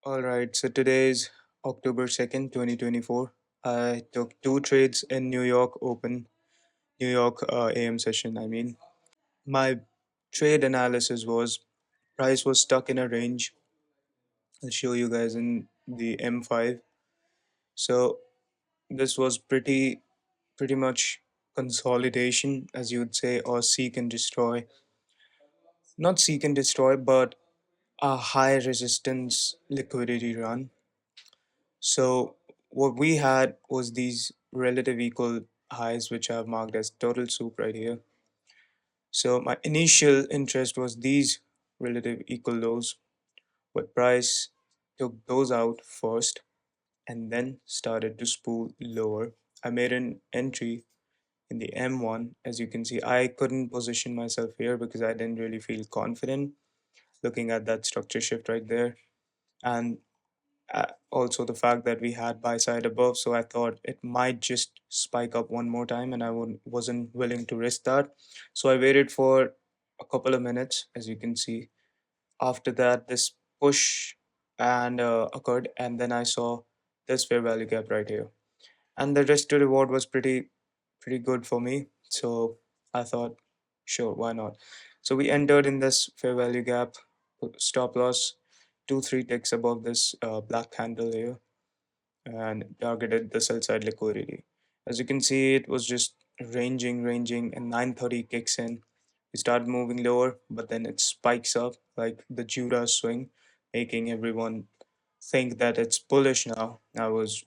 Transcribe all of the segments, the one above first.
All right, so today is October 2nd, 2024. I took two trades in New York Open, New York AM session. My trade analysis was price was stuck in a range. I'll show you guys in the M5. So this was pretty much consolidation, as you would say, or seek and destroy. Not seek and destroy, but a high resistance liquidity run. So what we had was these relative equal highs, which I've marked as total soup right here. So my initial interest was these relative equal lows, but price took those out first and then started to spool lower. I made an entry in the M1. As you can see, I couldn't position myself here because I didn't really feel confident looking at that structure shift right there. And also the fact that we had buy side above, so I thought it might just spike up one more time, and wasn't willing to risk that. So I waited for a couple of minutes. As you can see, after that this push and occurred, and then I saw this fair value gap right here, and the risk to reward was pretty good for me. So I thought, sure, why not? So we entered in this fair value gap, stop loss 2-3 ticks above this black candle here, and targeted the sell side liquidity. As you can see, it was just ranging, and 9:30 kicks in. We start moving lower, but then it spikes up like the Judas swing, making everyone think that it's bullish now. I was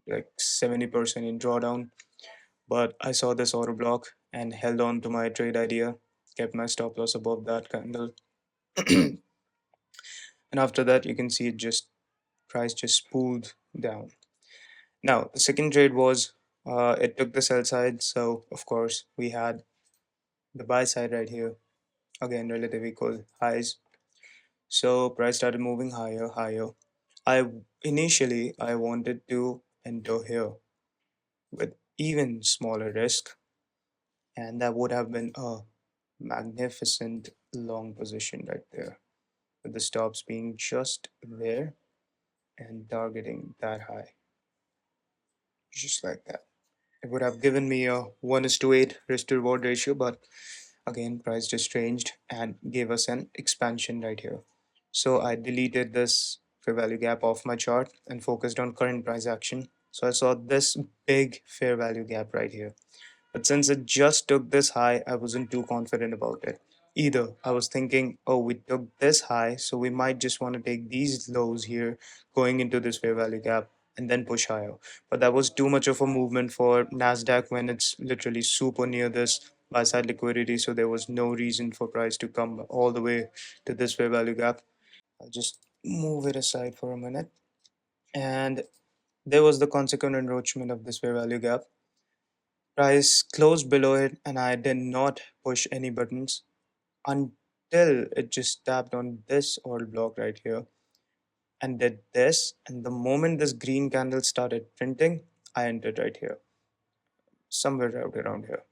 like 70% in drawdown, but I saw this order block and held on to my trade idea, kept my stop loss above that candle. And after that, you can see it just price just spooled down. Now, the second trade was it took the sell side, so of course we had the buy side right here. Again, relative equal highs. So price started moving higher. I initially I wanted to enter here with even smaller risk, and that would have been a magnificent long position right there, with the stops being just there and targeting that high, just like that. It would have given me a 1:8 risk to reward ratio, but again, price just changed and gave us an expansion right here. So I deleted this fair value gap off my chart and focused on current price action. So I saw this big fair value gap right here. But since it just took this high, I wasn't too confident about it. Either I was thinking, oh, we took this high, so we might just want to take these lows here going into this fair value gap and then push higher. But that was too much of a movement for NASDAQ when it's literally super near this buy side liquidity, so there was no reason for price to come all the way to this fair value gap. I'll just move it aside for a minute. And there was the consequent enroachment of this fair value gap. Price closed below it, and I did not push any buttons until it just tapped on this order block right here and did this. And the moment this green candle started printing, I entered right here, somewhere right around here.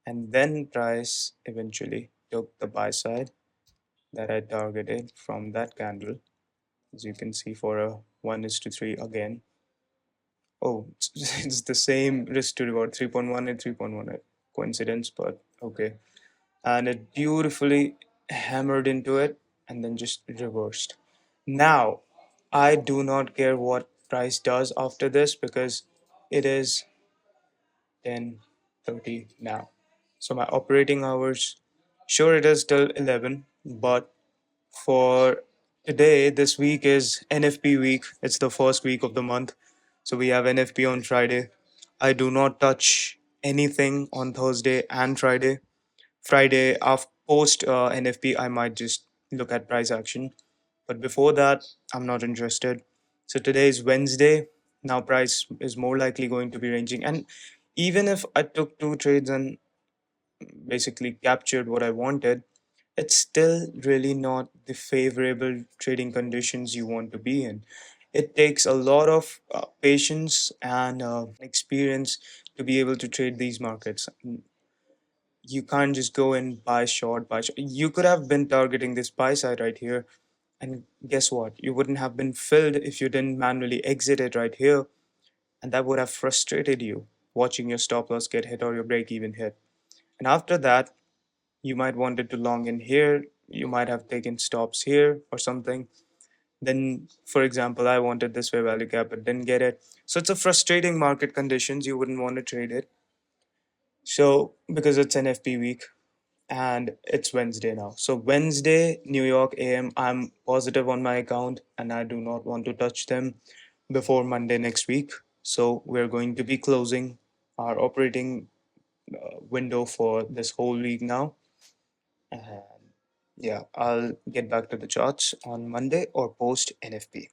And then price eventually took the buy side that I targeted from that candle, as you can see, for a 1:3 again. Oh, it's the same risk to reward, 3.1 and 3.1. Coincidence, but okay. And it beautifully hammered into it and then just reversed. Now, I do not care what price does after this because it is 10:30 now. So my operating hours, sure it is till 11, but for today, this week is NFP week. It's the first week of the month. So we have NFP on Friday. I do not touch anything on Thursday and Friday. Friday, after post NFP, I might just look at price action. But before that, I'm not interested. So today is Wednesday. Now price is more likely going to be ranging. And even if I took two trades and basically captured what I wanted, it's still really not the favorable trading conditions you want to be in. It takes a lot of patience and experience to be able to trade these markets. You can't just go and buy short. You could have been targeting this buy side right here, And guess what? You wouldn't have been filled if you didn't manually exit it right here. And that would have frustrated you watching your stop loss get hit or your break even hit. And after that, you might wanted to long in here. You might have taken stops here or something. Then, for example, I wanted this fair value gap but didn't get it. So it's a frustrating market conditions. You wouldn't want to trade it. So because it's NFP week and it's Wednesday now. So Wednesday, New York AM, I'm positive on my account and I do not want to touch them before Monday next week. So we're going to be closing our operating window for this whole week now. And yeah, I'll get back to the charts on Monday or post NFP.